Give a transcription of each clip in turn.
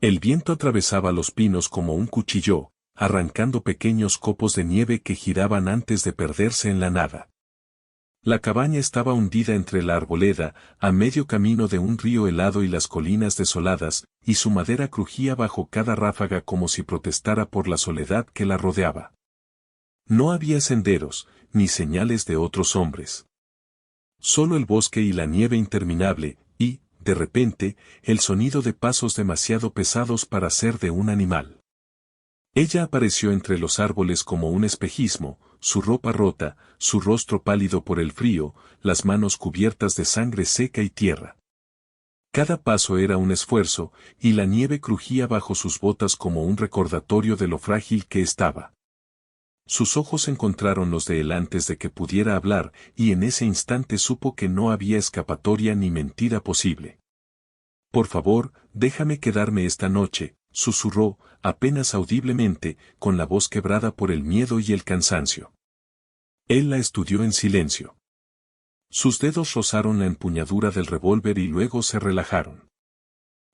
El viento atravesaba los pinos como un cuchillo, arrancando pequeños copos de nieve que giraban antes de perderse en la nada. La cabaña estaba hundida entre la arboleda, a medio camino de un río helado y las colinas desoladas, y su madera crujía bajo cada ráfaga como si protestara por la soledad que la rodeaba. No había senderos, ni señales de otros hombres. Solo el bosque y la nieve interminable, y, de repente, el sonido de pasos demasiado pesados para ser de un animal. Ella apareció entre los árboles como un espejismo, su ropa rota, su rostro pálido por el frío, las manos cubiertas de sangre seca y tierra. Cada paso era un esfuerzo, y la nieve crujía bajo sus botas como un recordatorio de lo frágil que estaba. Sus ojos encontraron los de él antes de que pudiera hablar, y en ese instante supo que no había escapatoria ni mentira posible. «Por favor, déjame quedarme esta noche», susurró, apenas audiblemente, con la voz quebrada por el miedo y el cansancio. Él la estudió en silencio. Sus dedos rozaron la empuñadura del revólver y luego se relajaron.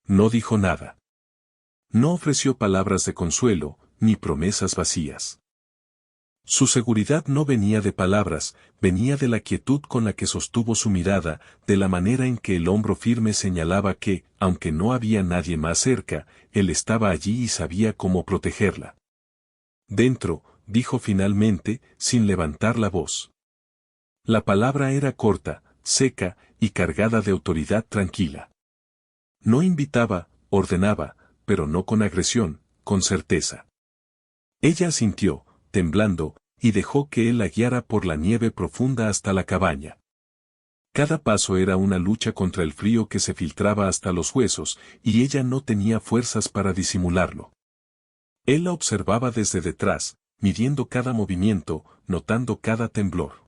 No dijo nada. No ofreció palabras de consuelo, ni promesas vacías. Su seguridad no venía de palabras, venía de la quietud con la que sostuvo su mirada, de la manera en que el hombro firme señalaba que, aunque no había nadie más cerca, él estaba allí y sabía cómo protegerla. «Dentro», dijo finalmente, sin levantar la voz. La palabra era corta, seca, y cargada de autoridad tranquila. No invitaba, ordenaba, pero no con agresión, con certeza. Ella asintió, temblando, y dejó que él la guiara por la nieve profunda hasta la cabaña. Cada paso era una lucha contra el frío que se filtraba hasta los huesos, y ella no tenía fuerzas para disimularlo. Él la observaba desde detrás, midiendo cada movimiento, notando cada temblor.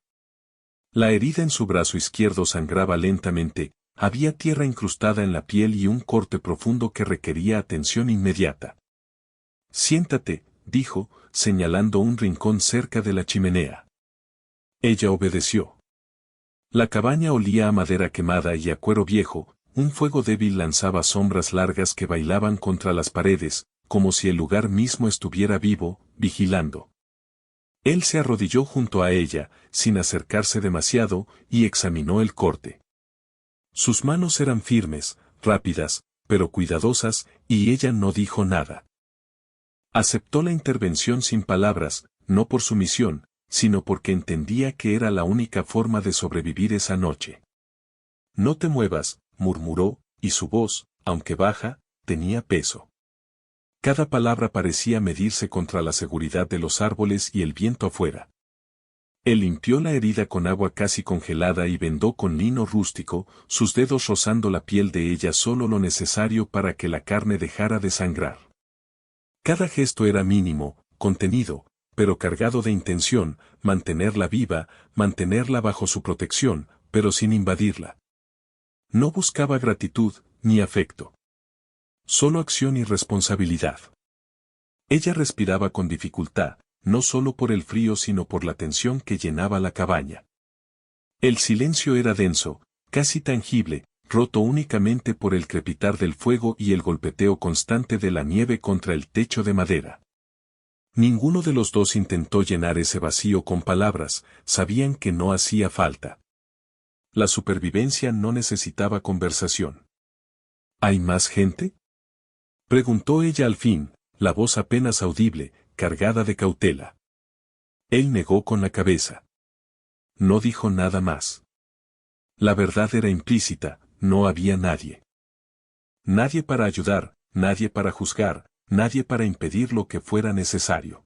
La herida en su brazo izquierdo sangraba lentamente, había tierra incrustada en la piel y un corte profundo que requería atención inmediata. «Siéntate», dijo, señalando un rincón cerca de la chimenea. Ella obedeció. La cabaña olía a madera quemada y a cuero viejo, un fuego débil lanzaba sombras largas que bailaban contra las paredes, como si el lugar mismo estuviera vivo, vigilando. Él se arrodilló junto a ella, sin acercarse demasiado, y examinó el corte. Sus manos eran firmes, rápidas, pero cuidadosas, y ella no dijo nada. Aceptó la intervención sin palabras, no por sumisión, sino porque entendía que era la única forma de sobrevivir esa noche. «No te muevas», murmuró, y su voz, aunque baja, tenía peso. Cada palabra parecía medirse contra la seguridad de los árboles y el viento afuera. Él limpió la herida con agua casi congelada y vendó con lino rústico, sus dedos rozando la piel de ella solo lo necesario para que la carne dejara de sangrar. Cada gesto era mínimo, contenido, pero cargado de intención, mantenerla viva, mantenerla bajo su protección, pero sin invadirla. No buscaba gratitud, ni afecto. Solo acción y responsabilidad. Ella respiraba con dificultad, no solo por el frío sino por la tensión que llenaba la cabaña. El silencio era denso, casi tangible, roto únicamente por el crepitar del fuego y el golpeteo constante de la nieve contra el techo de madera. Ninguno de los dos intentó llenar ese vacío con palabras, sabían que no hacía falta. La supervivencia no necesitaba conversación. ¿Hay más gente?, preguntó ella al fin, la voz apenas audible, cargada de cautela. Él negó con la cabeza. No dijo nada más. La verdad era implícita, no había nadie. Nadie para ayudar, nadie para juzgar, nadie para impedir lo que fuera necesario.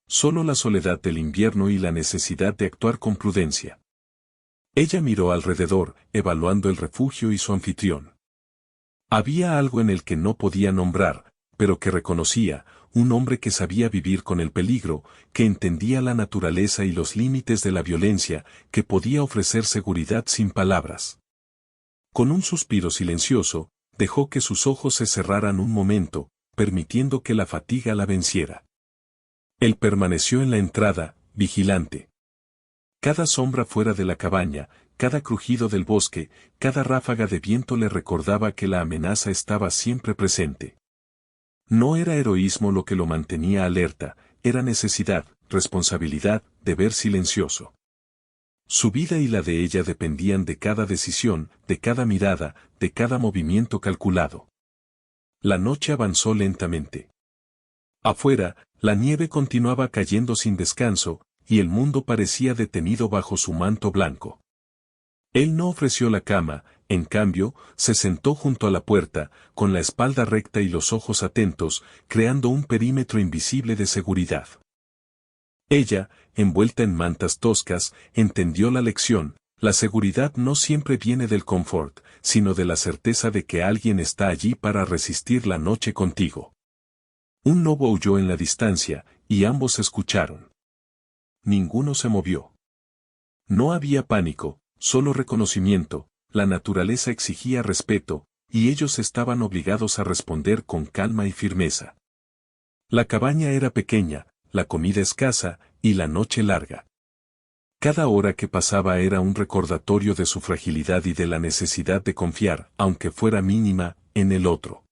Solo la soledad del invierno y la necesidad de actuar con prudencia. Ella miró alrededor, evaluando el refugio y su anfitrión. Había algo en el que no podía nombrar, pero que reconocía, un hombre que sabía vivir con el peligro, que entendía la naturaleza y los límites de la violencia, que podía ofrecer seguridad sin palabras. Con un suspiro silencioso, dejó que sus ojos se cerraran un momento, permitiendo que la fatiga la venciera. Él permaneció en la entrada, vigilante. Cada sombra fuera de la cabaña, cada crujido del bosque, cada ráfaga de viento le recordaba que la amenaza estaba siempre presente. No era heroísmo lo que lo mantenía alerta, era necesidad, responsabilidad, deber silencioso. Su vida y la de ella dependían de cada decisión, de cada mirada, de cada movimiento calculado. La noche avanzó lentamente. Afuera, la nieve continuaba cayendo sin descanso, y el mundo parecía detenido bajo su manto blanco. Él no ofreció la cama, en cambio, se sentó junto a la puerta, con la espalda recta y los ojos atentos, creando un perímetro invisible de seguridad. Ella, envuelta en mantas toscas, entendió la lección: la seguridad no siempre viene del confort, sino de la certeza de que alguien está allí para resistir la noche contigo. Un lobo huyó en la distancia, y ambos escucharon. Ninguno se movió. No había pánico, solo reconocimiento. La naturaleza exigía respeto, y ellos estaban obligados a responder con calma y firmeza. La cabaña era pequeña, la comida escasa, y la noche larga. Cada hora que pasaba era un recordatorio de su fragilidad y de la necesidad de confiar, aunque fuera mínima, en el otro.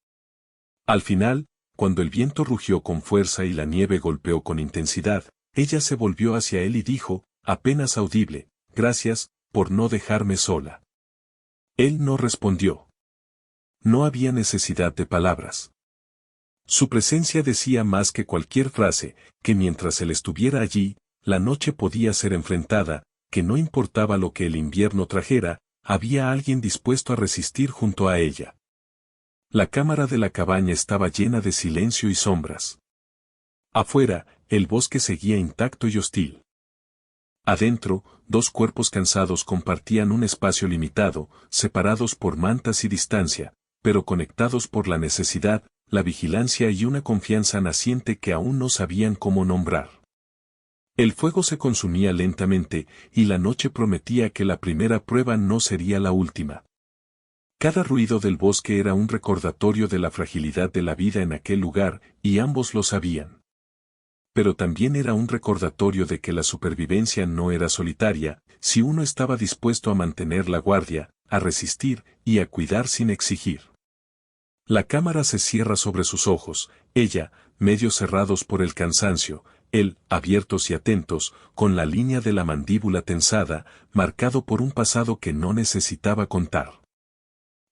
Al final, cuando el viento rugió con fuerza y la nieve golpeó con intensidad, ella se volvió hacia él y dijo, apenas audible, gracias, por no dejarme sola. Él no respondió. No había necesidad de palabras. Su presencia decía más que cualquier frase, que mientras él estuviera allí, la noche podía ser enfrentada, que no importaba lo que el invierno trajera, había alguien dispuesto a resistir junto a ella. La cámara de la cabaña estaba llena de silencio y sombras. Afuera, el bosque seguía intacto y hostil. Adentro, dos cuerpos cansados compartían un espacio limitado, separados por mantas y distancia, pero conectados por la necesidad, la vigilancia y una confianza naciente que aún no sabían cómo nombrar. El fuego se consumía lentamente, y la noche prometía que la primera prueba no sería la última. Cada ruido del bosque era un recordatorio de la fragilidad de la vida en aquel lugar, y ambos lo sabían. Pero también era un recordatorio de que la supervivencia no era solitaria, si uno estaba dispuesto a mantener la guardia, a resistir, y a cuidar sin exigir. La cámara se cierra sobre sus ojos, ella, medio cerrados por el cansancio, él, abiertos y atentos, con la línea de la mandíbula tensada, marcado por un pasado que no necesitaba contar.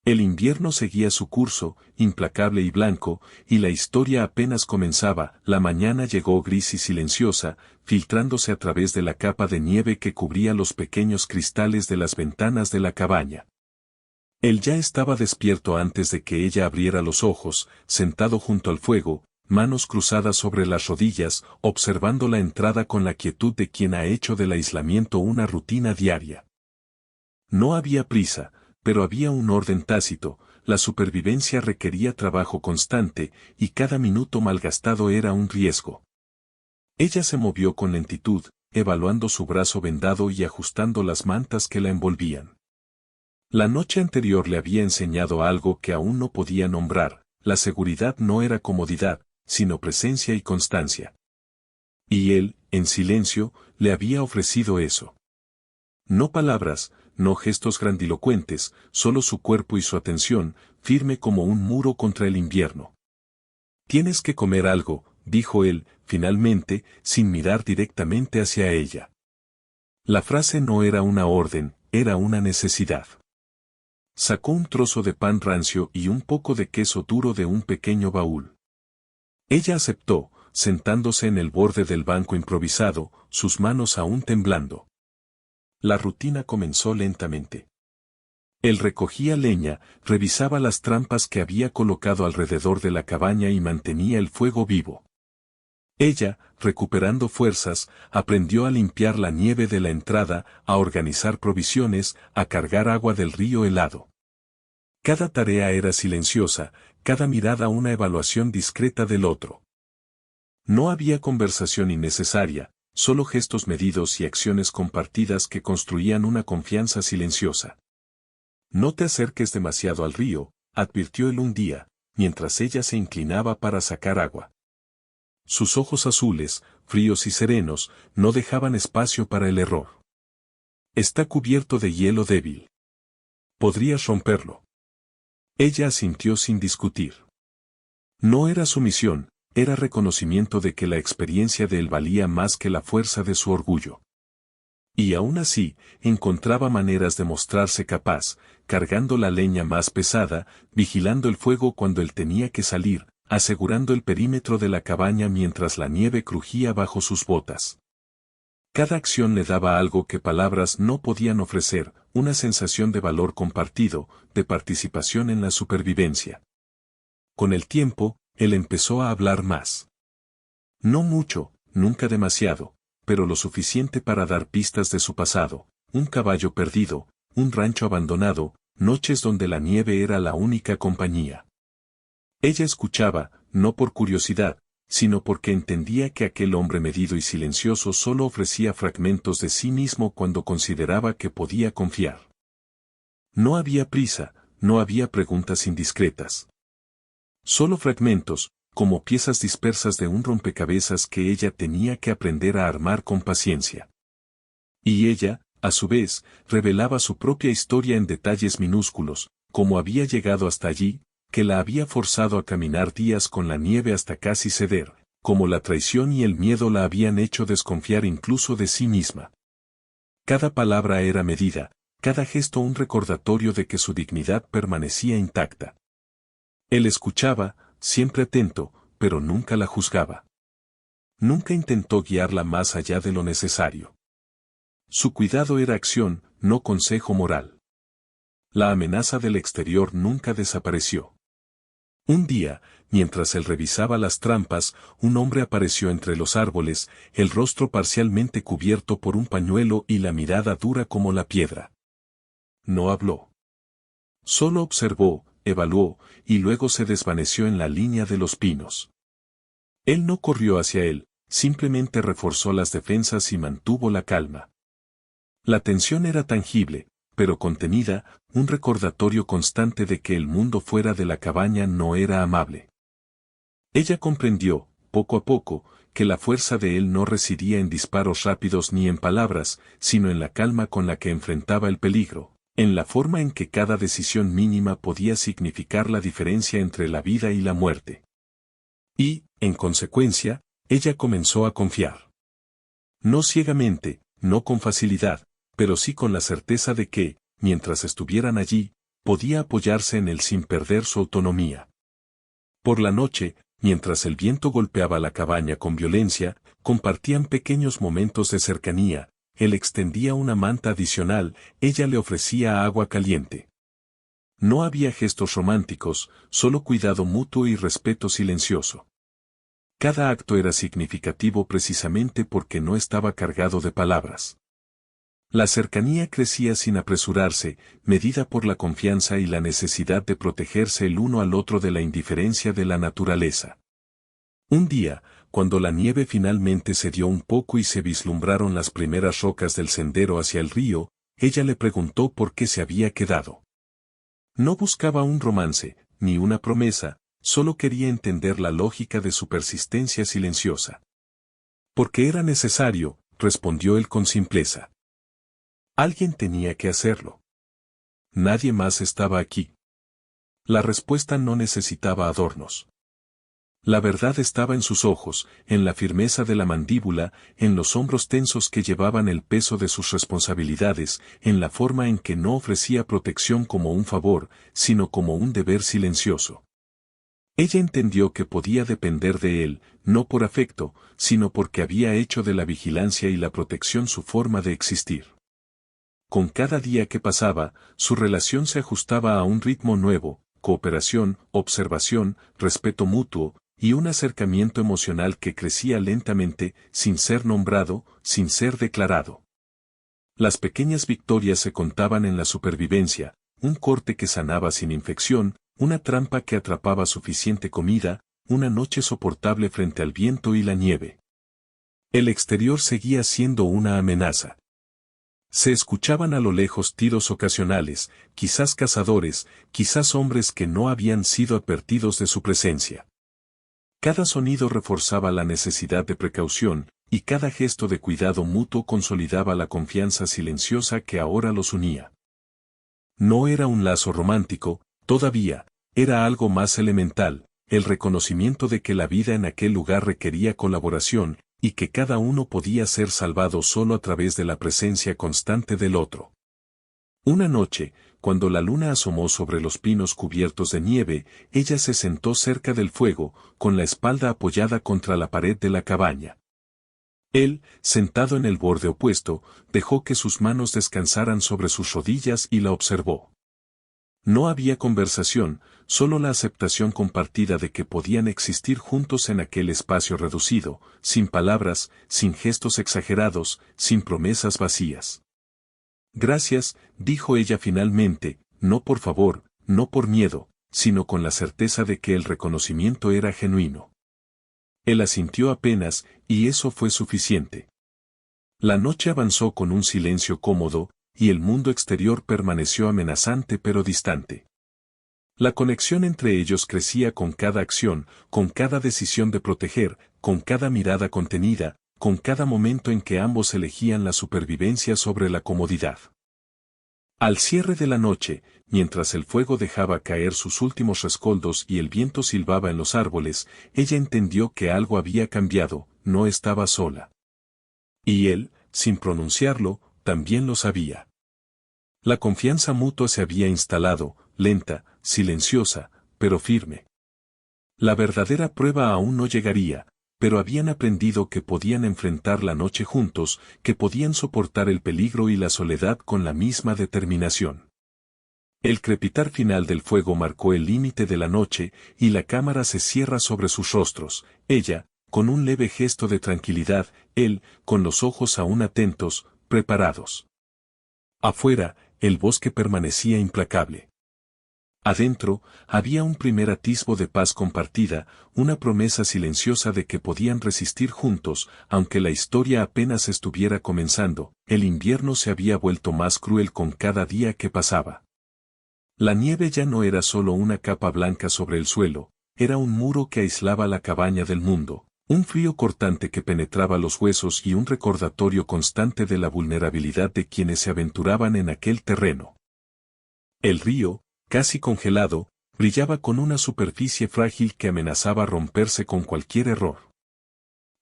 El invierno seguía su curso, implacable y blanco, y la historia apenas comenzaba. La mañana llegó gris y silenciosa, filtrándose a través de la capa de nieve que cubría los pequeños cristales de las ventanas de la cabaña. Él ya estaba despierto antes de que ella abriera los ojos, sentado junto al fuego, manos cruzadas sobre las rodillas, observando la entrada con la quietud de quien ha hecho del aislamiento una rutina diaria. No había prisa, pero había un orden tácito. La supervivencia requería trabajo constante, y cada minuto malgastado era un riesgo. Ella se movió con lentitud, evaluando su brazo vendado y ajustando las mantas que la envolvían. La noche anterior le había enseñado algo que aún no podía nombrar: la seguridad no era comodidad, sino presencia y constancia. Y él, en silencio, le había ofrecido eso. No palabras, no gestos grandilocuentes, solo su cuerpo y su atención, firme como un muro contra el invierno. Tienes que comer algo, dijo él, finalmente, sin mirar directamente hacia ella. La frase no era una orden, era una necesidad. Sacó un trozo de pan rancio y un poco de queso duro de un pequeño baúl. Ella aceptó, sentándose en el borde del banco improvisado, sus manos aún temblando. La rutina comenzó lentamente. Él recogía leña, revisaba las trampas que había colocado alrededor de la cabaña y mantenía el fuego vivo. Ella, recuperando fuerzas, aprendió a limpiar la nieve de la entrada, a organizar provisiones, a cargar agua del río helado. Cada tarea era silenciosa, cada mirada una evaluación discreta del otro. No había conversación innecesaria, solo gestos medidos y acciones compartidas que construían una confianza silenciosa. No te acerques demasiado al río, advirtió él un día, mientras ella se inclinaba para sacar agua. Sus ojos azules, fríos y serenos, no dejaban espacio para el error. Está cubierto de hielo débil. Podrías romperlo. Ella asintió sin discutir. No era sumisión, era reconocimiento de que la experiencia de él valía más que la fuerza de su orgullo. Y aún así, encontraba maneras de mostrarse capaz, cargando la leña más pesada, vigilando el fuego cuando él tenía que salir, asegurando el perímetro de la cabaña mientras la nieve crujía bajo sus botas. Cada acción le daba algo que palabras no podían ofrecer, una sensación de valor compartido, de participación en la supervivencia. Con el tiempo, él empezó a hablar más. No mucho, nunca demasiado, pero lo suficiente para dar pistas de su pasado, un caballo perdido, un rancho abandonado, noches donde la nieve era la única compañía. Ella escuchaba, no por curiosidad, sino porque entendía que aquel hombre medido y silencioso solo ofrecía fragmentos de sí mismo cuando consideraba que podía confiar. No había prisa, no había preguntas indiscretas. Solo fragmentos, como piezas dispersas de un rompecabezas que ella tenía que aprender a armar con paciencia. Y ella, a su vez, revelaba su propia historia en detalles minúsculos, cómo había llegado hasta allí, que la había forzado a caminar días con la nieve hasta casi ceder, cómo la traición y el miedo la habían hecho desconfiar incluso de sí misma. Cada palabra era medida, cada gesto un recordatorio de que su dignidad permanecía intacta. Él escuchaba, siempre atento, pero nunca la juzgaba. Nunca intentó guiarla más allá de lo necesario. Su cuidado era acción, no consejo moral. La amenaza del exterior nunca desapareció. Un día, mientras él revisaba las trampas, un hombre apareció entre los árboles, el rostro parcialmente cubierto por un pañuelo y la mirada dura como la piedra. No habló. Solo observó, evaluó, y luego se desvaneció en la línea de los pinos. Él no corrió hacia él, simplemente reforzó las defensas y mantuvo la calma. La tensión era tangible, pero contenida, un recordatorio constante de que el mundo fuera de la cabaña no era amable. Ella comprendió, poco a poco, que la fuerza de él no residía en disparos rápidos ni en palabras, sino en la calma con la que enfrentaba el peligro, en la forma en que cada decisión mínima podía significar la diferencia entre la vida y la muerte. Y, en consecuencia, ella comenzó a confiar. No ciegamente, no con facilidad, pero sí con la certeza de que, mientras estuvieran allí, podía apoyarse en él sin perder su autonomía. Por la noche, mientras el viento golpeaba la cabaña con violencia, compartían pequeños momentos de cercanía. Él extendía una manta adicional, ella le ofrecía agua caliente. No había gestos románticos, solo cuidado mutuo y respeto silencioso. Cada acto era significativo precisamente porque no estaba cargado de palabras. La cercanía crecía sin apresurarse, medida por la confianza y la necesidad de protegerse el uno al otro de la indiferencia de la naturaleza. Un día, cuando la nieve finalmente cedió un poco y se vislumbraron las primeras rocas del sendero hacia el río, ella le preguntó por qué se había quedado. No buscaba un romance, ni una promesa, solo quería entender la lógica de su persistencia silenciosa. Porque era necesario, respondió él con simpleza. Alguien tenía que hacerlo. Nadie más estaba aquí. La respuesta no necesitaba adornos. La verdad estaba en sus ojos, en la firmeza de la mandíbula, en los hombros tensos que llevaban el peso de sus responsabilidades, en la forma en que no ofrecía protección como un favor, sino como un deber silencioso. Ella entendió que podía depender de él, no por afecto, sino porque había hecho de la vigilancia y la protección su forma de existir. Con cada día que pasaba, su relación se ajustaba a un ritmo nuevo, cooperación, observación, respeto mutuo, y un acercamiento emocional que crecía lentamente, sin ser nombrado, sin ser declarado. Las pequeñas victorias se contaban en la supervivencia, un corte que sanaba sin infección, una trampa que atrapaba suficiente comida, una noche soportable frente al viento y la nieve. El exterior seguía siendo una amenaza. Se escuchaban a lo lejos tiros ocasionales, quizás cazadores, quizás hombres que no habían sido advertidos de su presencia. Cada sonido reforzaba la necesidad de precaución, y cada gesto de cuidado mutuo consolidaba la confianza silenciosa que ahora los unía. No era un lazo romántico, todavía, era algo más elemental, el reconocimiento de que la vida en aquel lugar requería colaboración, y que cada uno podía ser salvado solo a través de la presencia constante del otro. Una noche, cuando la luna asomó sobre los pinos cubiertos de nieve, ella se sentó cerca del fuego, con la espalda apoyada contra la pared de la cabaña. Él, sentado en el borde opuesto, dejó que sus manos descansaran sobre sus rodillas y la observó. No había conversación, solo la aceptación compartida de que podían existir juntos en aquel espacio reducido, sin palabras, sin gestos exagerados, sin promesas vacías. Gracias, dijo ella finalmente, no por favor, no por miedo, sino con la certeza de que el reconocimiento era genuino. Él asintió apenas, y eso fue suficiente. La noche avanzó con un silencio cómodo, y el mundo exterior permaneció amenazante pero distante. La conexión entre ellos crecía con cada acción, con cada decisión de proteger, con cada mirada contenida, con cada momento en que ambos elegían la supervivencia sobre la comodidad. Al cierre de la noche, mientras el fuego dejaba caer sus últimos rescoldos y el viento silbaba en los árboles, ella entendió que algo había cambiado, no estaba sola. Y él, sin pronunciarlo, también lo sabía. La confianza mutua se había instalado, lenta, silenciosa, pero firme. La verdadera prueba aún no llegaría, pero habían aprendido que podían enfrentar la noche juntos, que podían soportar el peligro y la soledad con la misma determinación. El crepitar final del fuego marcó el límite de la noche, y la cámara se cierra sobre sus rostros, ella, con un leve gesto de tranquilidad, él, con los ojos aún atentos, preparados. Afuera, el bosque permanecía implacable. Adentro, había un primer atisbo de paz compartida, una promesa silenciosa de que podían resistir juntos, aunque la historia apenas estuviera comenzando. El invierno se había vuelto más cruel con cada día que pasaba. La nieve ya no era solo una capa blanca sobre el suelo, era un muro que aislaba la cabaña del mundo, un frío cortante que penetraba los huesos y un recordatorio constante de la vulnerabilidad de quienes se aventuraban en aquel terreno. El río, casi congelado, brillaba con una superficie frágil que amenazaba romperse con cualquier error.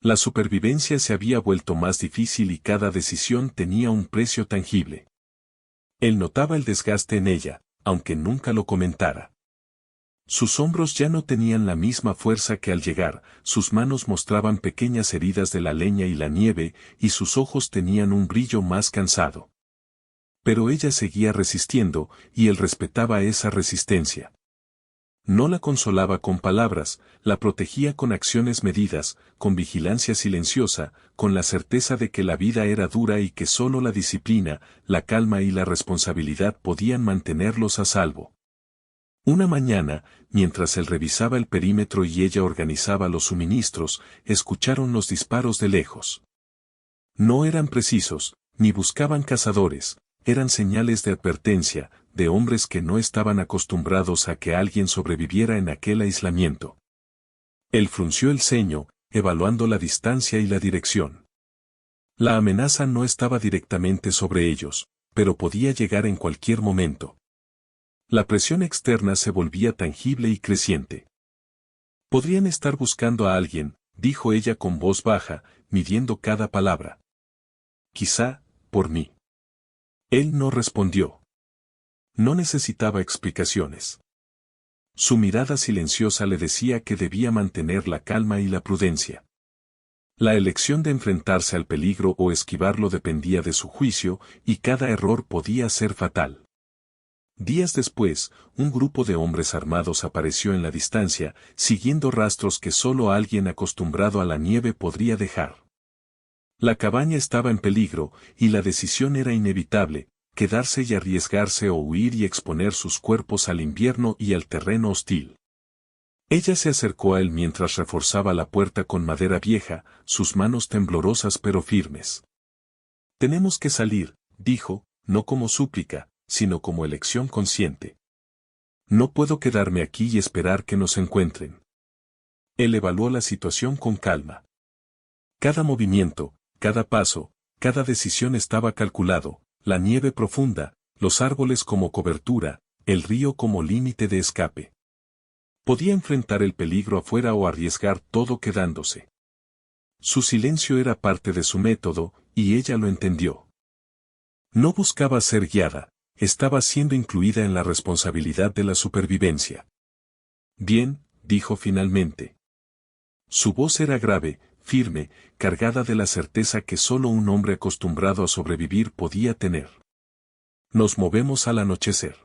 La supervivencia se había vuelto más difícil y cada decisión tenía un precio tangible. Él notaba el desgaste en ella, aunque nunca lo comentara. Sus hombros ya no tenían la misma fuerza que al llegar, sus manos mostraban pequeñas heridas de la leña y la nieve, y sus ojos tenían un brillo más cansado. Pero ella seguía resistiendo, y él respetaba esa resistencia. No la consolaba con palabras, la protegía con acciones medidas, con vigilancia silenciosa, con la certeza de que la vida era dura y que solo la disciplina, la calma y la responsabilidad podían mantenerlos a salvo. Una mañana, mientras él revisaba el perímetro y ella organizaba los suministros, escucharon los disparos de lejos. No eran precisos, ni buscaban cazadores, eran señales de advertencia, de hombres que no estaban acostumbrados a que alguien sobreviviera en aquel aislamiento. Él frunció el ceño, evaluando la distancia y la dirección. La amenaza no estaba directamente sobre ellos, pero podía llegar en cualquier momento. La presión externa se volvía tangible y creciente. Podrían estar buscando a alguien, dijo ella con voz baja, midiendo cada palabra. Quizá, por mí. Él no respondió. No necesitaba explicaciones. Su mirada silenciosa le decía que debía mantener la calma y la prudencia. La elección de enfrentarse al peligro o esquivarlo dependía de su juicio, y cada error podía ser fatal. Días después, un grupo de hombres armados apareció en la distancia, siguiendo rastros que solo alguien acostumbrado a la nieve podría dejar. La cabaña estaba en peligro, y la decisión era inevitable, quedarse y arriesgarse o huir y exponer sus cuerpos al invierno y al terreno hostil. Ella se acercó a él mientras reforzaba la puerta con madera vieja, sus manos temblorosas pero firmes. Tenemos que salir, dijo, no como súplica, sino como elección consciente. No puedo quedarme aquí y esperar que nos encuentren. Él evaluó la situación con calma. Cada movimiento, cada paso, cada decisión estaba calculado, la nieve profunda, los árboles como cobertura, el río como límite de escape. Podía enfrentar el peligro afuera o arriesgar todo quedándose. Su silencio era parte de su método, y ella lo entendió. No buscaba ser guiada, estaba siendo incluida en la responsabilidad de la supervivencia. Bien, dijo finalmente. Su voz era grave, firme, cargada de la certeza que solo un hombre acostumbrado a sobrevivir podía tener. Nos movemos al anochecer.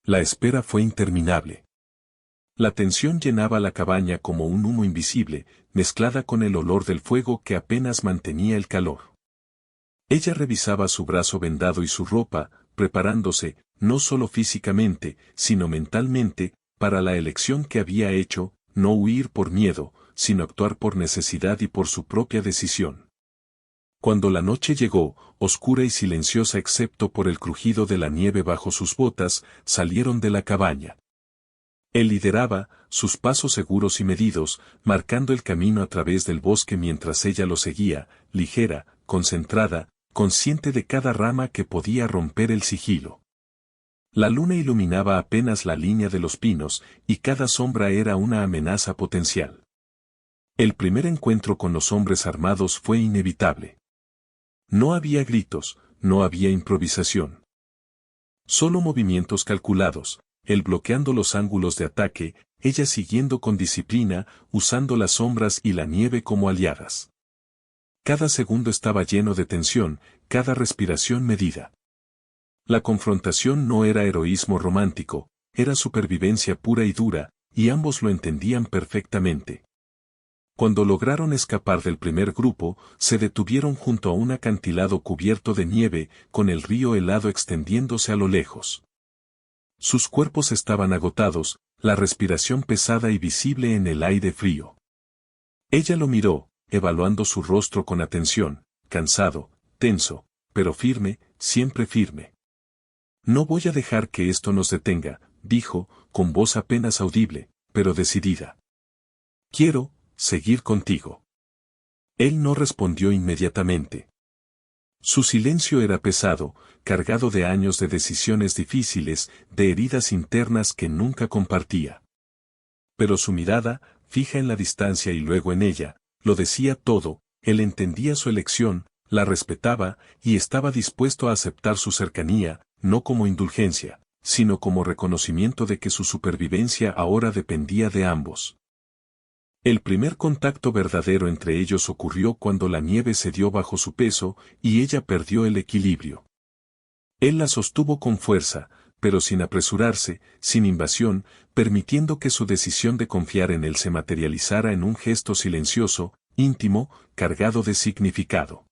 La espera fue interminable. La tensión llenaba la cabaña como un humo invisible, mezclada con el olor del fuego que apenas mantenía el calor. Ella revisaba su brazo vendado y su ropa, preparándose, no solo físicamente, sino mentalmente, para la elección que había hecho, no huir por miedo, sino actuar por necesidad y por su propia decisión. Cuando la noche llegó, oscura y silenciosa excepto por el crujido de la nieve bajo sus botas, salieron de la cabaña. Él lideraba, sus pasos seguros y medidos, marcando el camino a través del bosque mientras ella lo seguía, ligera, concentrada, consciente de cada rama que podía romper el sigilo. La luna iluminaba apenas la línea de los pinos, y cada sombra era una amenaza potencial. El primer encuentro con los hombres armados fue inevitable. No había gritos, no había improvisación. Solo movimientos calculados, él bloqueando los ángulos de ataque, ella siguiendo con disciplina, usando las sombras y la nieve como aliadas. Cada segundo estaba lleno de tensión, cada respiración medida. La confrontación no era heroísmo romántico, era supervivencia pura y dura, y ambos lo entendían perfectamente. Cuando lograron escapar del primer grupo, se detuvieron junto a un acantilado cubierto de nieve, con el río helado extendiéndose a lo lejos. Sus cuerpos estaban agotados, la respiración pesada y visible en el aire frío. Ella lo miró, evaluando su rostro con atención, cansado, tenso, pero firme, siempre firme. No voy a dejar que esto nos detenga, dijo, con voz apenas audible, pero decidida. Quiero seguir contigo. Él no respondió inmediatamente. Su silencio era pesado, cargado de años de decisiones difíciles, de heridas internas que nunca compartía. Pero su mirada, fija en la distancia y luego en ella, lo decía todo, él entendía su elección, la respetaba, y estaba dispuesto a aceptar su cercanía, no como indulgencia, sino como reconocimiento de que su supervivencia ahora dependía de ambos. El primer contacto verdadero entre ellos ocurrió cuando la nieve cedió bajo su peso y ella perdió el equilibrio. Él la sostuvo con fuerza, pero sin apresurarse, sin invasión, permitiendo que su decisión de confiar en él se materializara en un gesto silencioso, íntimo, cargado de significado.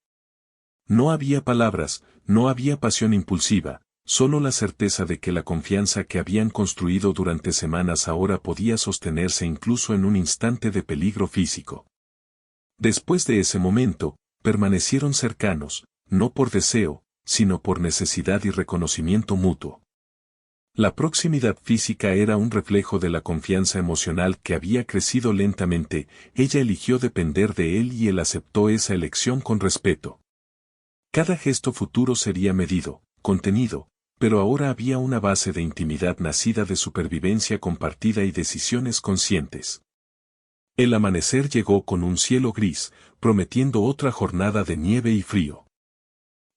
No había palabras, no había pasión impulsiva, solo la certeza de que la confianza que habían construido durante semanas ahora podía sostenerse incluso en un instante de peligro físico. Después de ese momento, permanecieron cercanos, no por deseo, sino por necesidad y reconocimiento mutuo. La proximidad física era un reflejo de la confianza emocional que había crecido lentamente, ella eligió depender de él y él aceptó esa elección con respeto. Cada gesto futuro sería medido, contenido, pero ahora había una base de intimidad nacida de supervivencia compartida y decisiones conscientes. El amanecer llegó con un cielo gris, prometiendo otra jornada de nieve y frío.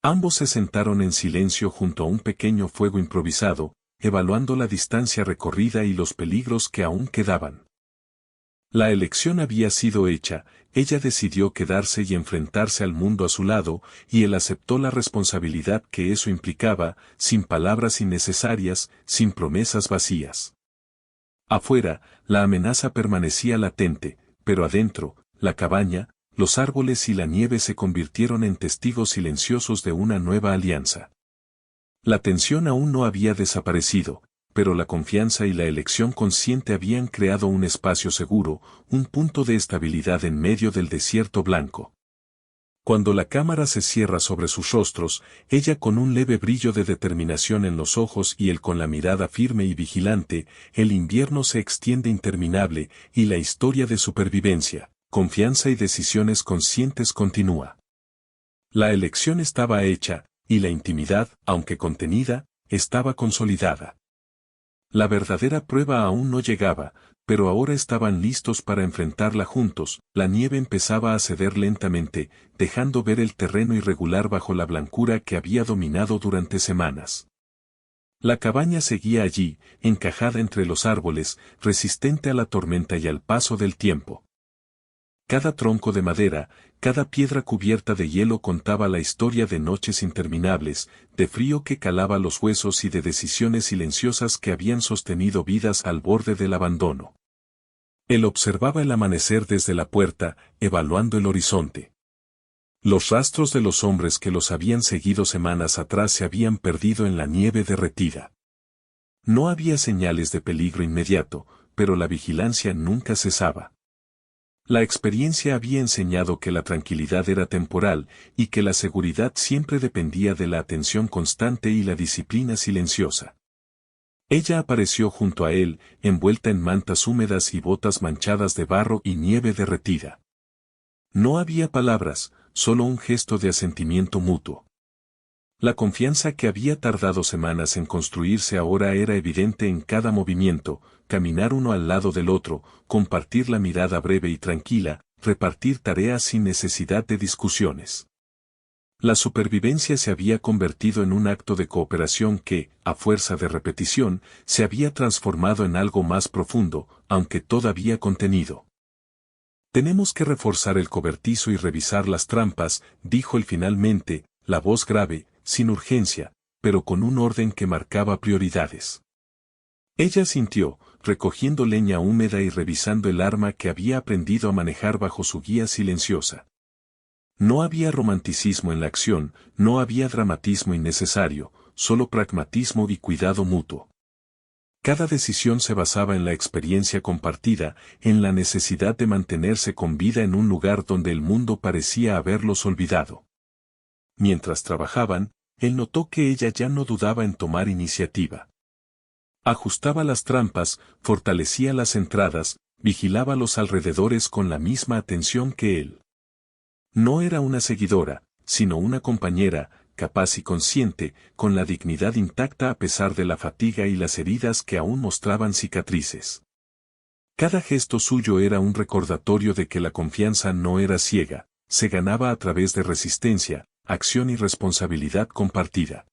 Ambos se sentaron en silencio junto a un pequeño fuego improvisado, evaluando la distancia recorrida y los peligros que aún quedaban. La elección había sido hecha, ella decidió quedarse y enfrentarse al mundo a su lado, y él aceptó la responsabilidad que eso implicaba, sin palabras innecesarias, sin promesas vacías. Afuera, la amenaza permanecía latente, pero adentro, la cabaña, los árboles y la nieve se convirtieron en testigos silenciosos de una nueva alianza. La tensión aún no había desaparecido, pero la confianza y la elección consciente habían creado un espacio seguro, un punto de estabilidad en medio del desierto blanco. Cuando la cámara se cierra sobre sus rostros, ella con un leve brillo de determinación en los ojos y él con la mirada firme y vigilante, el invierno se extiende interminable y la historia de supervivencia, confianza y decisiones conscientes continúa. La elección estaba hecha, y la intimidad, aunque contenida, estaba consolidada. La verdadera prueba aún no llegaba, pero ahora estaban listos para enfrentarla juntos. La nieve empezaba a ceder lentamente, dejando ver el terreno irregular bajo la blancura que había dominado durante semanas. La cabaña seguía allí, encajada entre los árboles, resistente a la tormenta y al paso del tiempo. Cada tronco de madera, cada piedra cubierta de hielo contaba la historia de noches interminables, de frío que calaba los huesos y de decisiones silenciosas que habían sostenido vidas al borde del abandono. Él observaba el amanecer desde la puerta, evaluando el horizonte. Los rastros de los hombres que los habían seguido semanas atrás se habían perdido en la nieve derretida. No había señales de peligro inmediato, pero la vigilancia nunca cesaba. La experiencia había enseñado que la tranquilidad era temporal y que la seguridad siempre dependía de la atención constante y la disciplina silenciosa. Ella apareció junto a él, envuelta en mantas húmedas y botas manchadas de barro y nieve derretida. No había palabras, solo un gesto de asentimiento mutuo. La confianza que había tardado semanas en construirse ahora era evidente en cada movimiento, caminar uno al lado del otro, compartir la mirada breve y tranquila, repartir tareas sin necesidad de discusiones. La supervivencia se había convertido en un acto de cooperación que, a fuerza de repetición, se había transformado en algo más profundo, aunque todavía contenido. Tenemos que reforzar el cobertizo y revisar las trampas, dijo él finalmente, la voz grave, sin urgencia, pero con un orden que marcaba prioridades. Ella sintió, recogiendo leña húmeda y revisando el arma que había aprendido a manejar bajo su guía silenciosa. No había romanticismo en la acción, no había dramatismo innecesario, solo pragmatismo y cuidado mutuo. Cada decisión se basaba en la experiencia compartida, en la necesidad de mantenerse con vida en un lugar donde el mundo parecía haberlos olvidado. Mientras trabajaban, él notó que ella ya no dudaba en tomar iniciativa. Ajustaba las trampas, fortalecía las entradas, vigilaba los alrededores con la misma atención que él. No era una seguidora, sino una compañera, capaz y consciente, con la dignidad intacta a pesar de la fatiga y las heridas que aún mostraban cicatrices. Cada gesto suyo era un recordatorio de que la confianza no era ciega, se ganaba a través de resistencia, acción y responsabilidad compartida.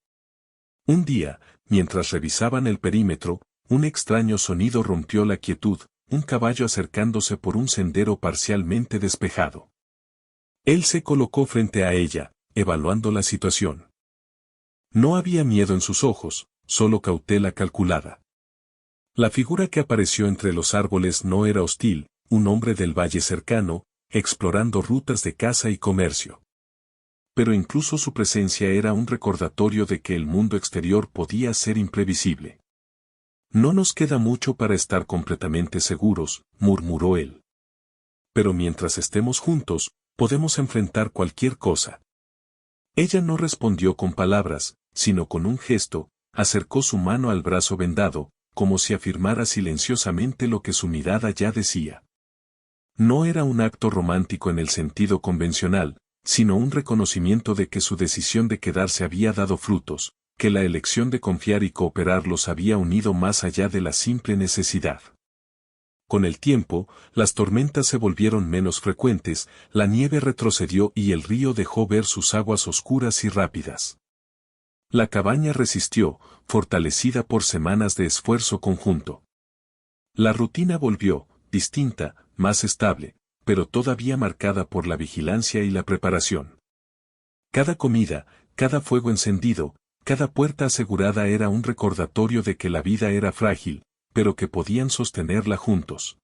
Un día, mientras revisaban el perímetro, un extraño sonido rompió la quietud, un caballo acercándose por un sendero parcialmente despejado. Él se colocó frente a ella, evaluando la situación. No había miedo en sus ojos, solo cautela calculada. La figura que apareció entre los árboles no era hostil, un hombre del valle cercano, explorando rutas de caza y comercio. Pero incluso su presencia era un recordatorio de que el mundo exterior podía ser imprevisible. No nos queda mucho para estar completamente seguros, murmuró él. Pero mientras estemos juntos, podemos enfrentar cualquier cosa. Ella no respondió con palabras, sino con un gesto, acercó su mano al brazo vendado, como si afirmara silenciosamente lo que su mirada ya decía. No era un acto romántico en el sentido convencional, sino un reconocimiento de que su decisión de quedarse había dado frutos, que la elección de confiar y cooperar los había unido más allá de la simple necesidad. Con el tiempo, las tormentas se volvieron menos frecuentes, la nieve retrocedió y el río dejó ver sus aguas oscuras y rápidas. La cabaña resistió, fortalecida por semanas de esfuerzo conjunto. La rutina volvió, distinta, más estable, pero todavía marcada por la vigilancia y la preparación. Cada comida, cada fuego encendido, cada puerta asegurada era un recordatorio de que la vida era frágil, pero que podían sostenerla juntos.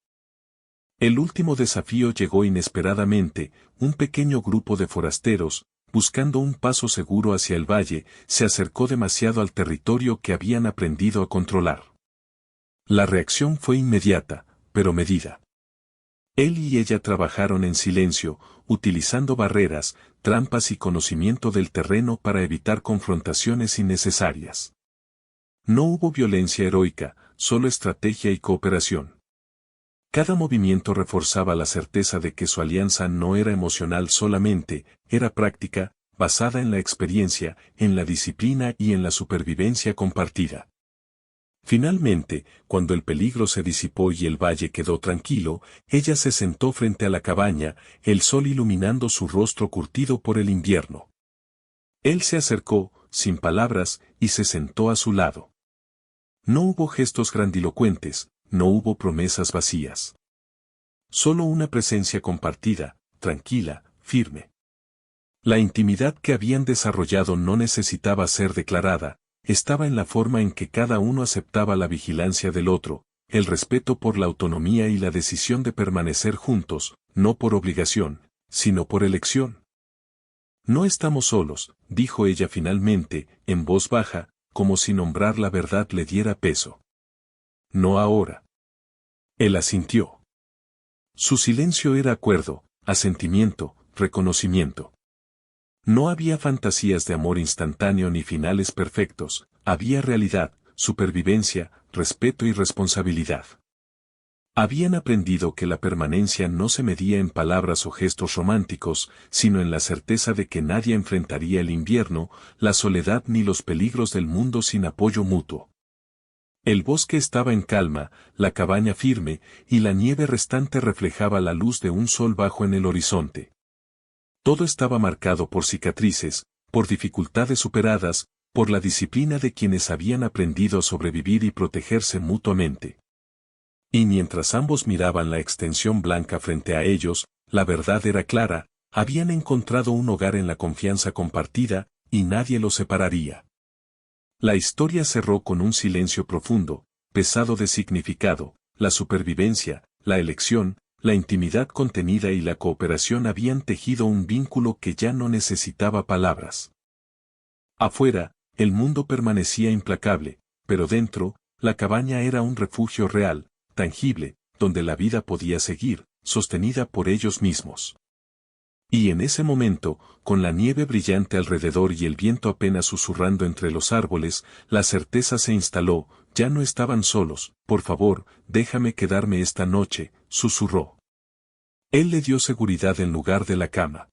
El último desafío llegó inesperadamente, un pequeño grupo de forasteros, buscando un paso seguro hacia el valle, se acercó demasiado al territorio que habían aprendido a controlar. La reacción fue inmediata, pero medida. Él y ella trabajaron en silencio, utilizando barreras, trampas y conocimiento del terreno para evitar confrontaciones innecesarias. No hubo violencia heroica, solo estrategia y cooperación. Cada movimiento reforzaba la certeza de que su alianza no era emocional solamente, era práctica, basada en la experiencia, en la disciplina y en la supervivencia compartida. Finalmente, cuando el peligro se disipó y el valle quedó tranquilo, ella se sentó frente a la cabaña, el sol iluminando su rostro curtido por el invierno. Él se acercó, sin palabras, y se sentó a su lado. No hubo gestos grandilocuentes, no hubo promesas vacías. Solo una presencia compartida, tranquila, firme. La intimidad que habían desarrollado no necesitaba ser declarada, estaba en la forma en que cada uno aceptaba la vigilancia del otro, el respeto por la autonomía y la decisión de permanecer juntos, no por obligación, sino por elección. No estamos solos, dijo ella finalmente, en voz baja, como si nombrar la verdad le diera peso. No ahora. Él asintió. Su silencio era acuerdo, asentimiento, reconocimiento. No había fantasías de amor instantáneo ni finales perfectos, había realidad, supervivencia, respeto y responsabilidad. Habían aprendido que la permanencia no se medía en palabras o gestos románticos, sino en la certeza de que nadie enfrentaría el invierno, la soledad ni los peligros del mundo sin apoyo mutuo. El bosque estaba en calma, la cabaña firme, y la nieve restante reflejaba la luz de un sol bajo en el horizonte. Todo estaba marcado por cicatrices, por dificultades superadas, por la disciplina de quienes habían aprendido a sobrevivir y protegerse mutuamente. Y mientras ambos miraban la extensión blanca frente a ellos, la verdad era clara, habían encontrado un hogar en la confianza compartida, y nadie los separaría. La historia cerró con un silencio profundo, pesado de significado, la supervivencia, la elección, la intimidad contenida y la cooperación habían tejido un vínculo que ya no necesitaba palabras. Afuera, el mundo permanecía implacable, pero dentro, la cabaña era un refugio real, tangible, donde la vida podía seguir, sostenida por ellos mismos. Y en ese momento, con la nieve brillante alrededor y el viento apenas susurrando entre los árboles, la certeza se instaló, ya no estaban solos, por favor, déjame quedarme esta noche, susurró. Él le dio seguridad en lugar de la cama.